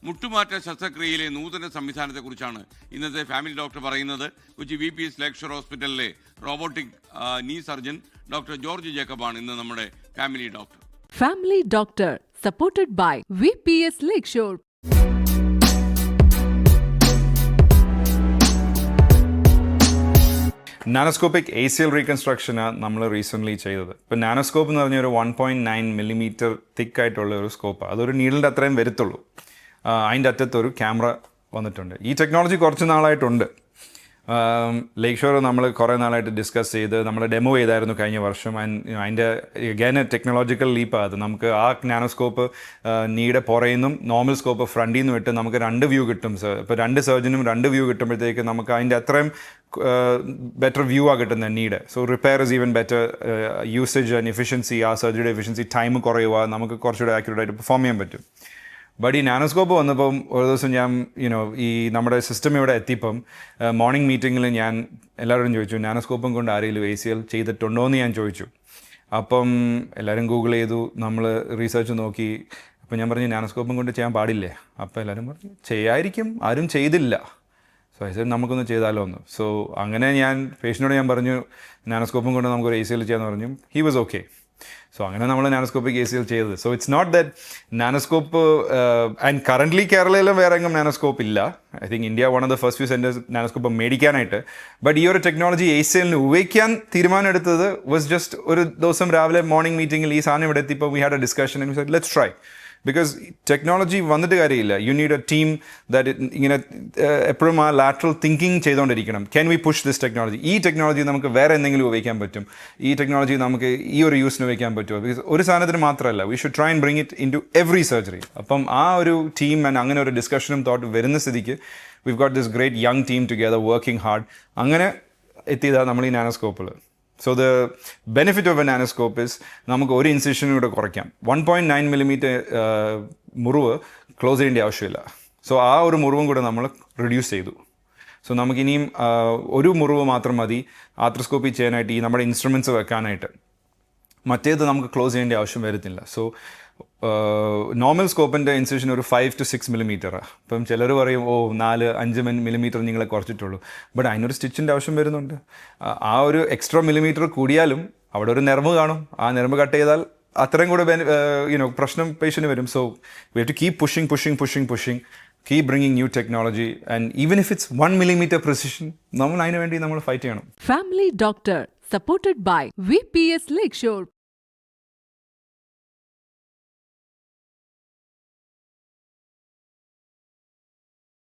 മുട്ടുമാറ്റ ശസ്ത്രക്രിയയിലെ നൂതന സംവിധാനത്തെക്കുറിച്ചാണ് ഇന്നത്തെ family doctor പറയുന്നത്. കൊച്ചി VPS ലേക്ഷർ ഹോസ്പിറ്റലിലെ റോബോട്ടിക് നീ സർജൻ ഡോക്ടർ ജോർജ് ജേക്കബാണ് ഇന്ന് നമ്മുടെ family doctor. Family Doctor, supported by VPS Lakeshore. നാനോസ്കോപ്പിക് ACL റീകൺസ്ട്രക്ഷനാണ് നമ്മൾ റീസെൻ്റ്ലി ചെയ്തത്. ഇപ്പോൾ നാനോസ്കോപ്പ് എന്ന് പറഞ്ഞൊരു 1.9 മില്ലിമീറ്റർ തിക്കായിട്ടുള്ള ഒരു സ്കോപ്പാണ്. അതൊരു നീഡിലിൻ്റെ അത്രയും വരത്തുള്ളൂ. അതിൻ്റെ അറ്റത്തൊരു ക്യാമറ വന്നിട്ടുണ്ട്. ഈ ടെക്നോളജി കുറച്ച് നാളായിട്ടുണ്ട്. ലേക്ക് ഷോർ നമ്മൾ കുറേ നാളായിട്ട് ഡിസ്കസ് ചെയ്ത് നമ്മൾ ഡെമോ ചെയ്തായിരുന്നു കഴിഞ്ഞ വർഷം. അതിൻ്റെ അഗൈൻ ടെക്നോളജിക്കൽ ലീപ്പാണ് അത്. നമുക്ക് ആ നാനോസ്കോപ്പ് നീടെ പുറയുന്നും നോർമൽ സ്കോപ്പ് ഫ്രണ്ടിൽ നിന്ന് വിട്ട് നമുക്ക് 2 വ്യൂ കിട്ടും. ഇപ്പോൾ 2 സർജനും 2 വ്യൂ കിട്ടുമ്പോഴത്തേക്ക് നമുക്ക് അതിൻ്റെ അത്രയും ബെറ്റർ വ്യൂ ആ കിട്ടുന്നത് need. So repair is even better, usage and efficiency, ആ സർജറിയുടെ എഫിഷ്യൻസി ടൈം കുറയുക, നമുക്ക് കുറച്ചുകൂടെ ആക്യുറേറ്റ് ആയിട്ട് പെർഫോം ചെയ്യാൻ പറ്റും. ബട്ട് ഈ നാനോസ്കോപ്പ് വന്നപ്പം ഒരു ദിവസം ഞാൻ ഈ നമ്മുടെ സിസ്റ്റം ഇവിടെ എത്തിയപ്പം മോർണിംഗ് മീറ്റിങ്ങിൽ ഞാൻ എല്ലാവരോടും ചോദിച്ചു, നാനോസ്കോപ്പും കൊണ്ട് ആരെങ്കിലും ACL ചെയ്തിട്ടുണ്ടോ എന്ന് ഞാൻ ചോദിച്ചു. അപ്പം എല്ലാവരും ഗൂഗിൾ ചെയ്തു, നമ്മൾ റീസെർച്ച് നോക്കി. അപ്പം ഞാൻ പറഞ്ഞു നാനോസ്കോപ്പും കൊണ്ട് ചെയ്യാൻ പാടില്ലേ? അപ്പോൾ എല്ലാവരും പറഞ്ഞു ചെയ്യായിരിക്കും, ആരും ചെയ്തില്ല. സോ I said നമുക്കൊന്ന് ചെയ്താലോ ഒന്ന്. സോ അങ്ങനെ ഞാൻ പേഷ്യനോട് ഞാൻ പറഞ്ഞു നാനോസ്കോപ്പും കൊണ്ട് നമുക്കൊരു ACL ചെയ്യാമെന്ന് പറഞ്ഞു. He was okay. സോ അങ്ങനെ നമ്മൾ നാനോസ്കോപ്പിക് ACL ചെയ്തത്. So it's not that nanoscope and currently കേരളയിലും വേറെ എങ്ങും നാനോസ്കോപ്പ് ഇല്ല. I think India one of the first few centres nanoscope മേടിക്കാനായിട്ട്. ബട്ട് ഈ ഒരു ടെക്നോളജി ACLന് ഉപയോഗിക്കാൻ തീരുമാനം എടുത്തത് വാസ് ജസ്റ്റ് ഒരു ദിവസം രാവിലെ മോർണിംഗ് മീറ്റിങ്ങിൽ ഈ സാധനം ഇവിടെ എത്തിയപ്പോൾ we had a discussion and we said let's try. Because technology വന്നിട്ട് കാര്യമില്ല. You need a team that ഇങ്ങനെ എപ്പോഴും ആ ലാറ്ററൽ തിങ്കിങ് ചെയ്തുകൊണ്ടിരിക്കണം. Can we push this technology? ഈ ടെക്നോളജി നമുക്ക് വേറെ എന്തെങ്കിലും ഉപയോഗിക്കാൻ പറ്റും, ഈ ടെക്നോളജി നമുക്ക് ഈ ഒരു യൂസിന് ഉപയോഗിക്കാൻ പറ്റുമോ? ബിക്കോസ് ഒരു സാധനത്തിന് മാത്രമല്ല, we should try and bring it into every surgery. അപ്പം ആ ഒരു ടീം ആൻഡ് അങ്ങനെ ഒരു ഡിസ്കഷനും തോട്ട് വരുന്ന സ്ഥിതിക്ക് we've got this great young team together working hard. അങ്ങനെ എത്തിയതാണ് നമ്മൾ ഈ നാനോസ്കോപ്പിൽ. So the benefit of a nanoscope is നമുക്ക് ഒരു ഇൻസിഷനും കൂടെ കുറയ്ക്കാം. 1.9 മില്ലിമീറ്റർ മുറിവ് ക്ലോസ് ചെയ്യേണ്ട ആവശ്യമില്ല. സോ ആ ഒരു മുറിവും കൂടെ നമ്മൾ റിഡ്യൂസ് ചെയ്തു. സോ നമുക്കിനിയും ഒരു മുറിവ് മാത്രം മതി ആർത്രോസ്കോപ്പി ചെയ്യാനായിട്ട്, ഈ നമ്മുടെ ഇൻസ്ട്രുമെൻറ്റ്സ് വെക്കാനായിട്ട്. മറ്റേത് നമുക്ക് ക്ലോസ് ചെയ്യേണ്ട ആവശ്യം വരുന്നില്ല. സോ നോർമൽ സ്കോപ്പിൻ്റെ ഇൻസിഷൻ ഒരു 5 to 6 മില്ലിമീറ്ററാണ്. ഇപ്പം ചിലർ പറയും 4-5 മില്ലിമീറ്റർ നിങ്ങളെ കുറച്ചിട്ടുള്ളൂ. ബട്ട് അതിനൊരു സ്റ്റിച്ചിൻ്റെ ആവശ്യം വരുന്നുണ്ട്. ആ ഒരു എക്സ്ട്രാ മില്ലിമീറ്റർ കൂടിയാലും അവിടെ ഒരു നെർവ് കാണും. ആ നെർവ് കട്ട് ചെയ്താൽ അത്രയും കൂടെ പ്രശ്നം പേഷ്യന് വരും. So we have to keep pushing, keep bringing new technology, and even if it's 1 millimeter precision, നമ്മൾ അതിനു വേണ്ടി നമ്മൾ ഫൈറ്റ് ചെയ്യണം. Family Doctor, supported by VPS Lakeshore.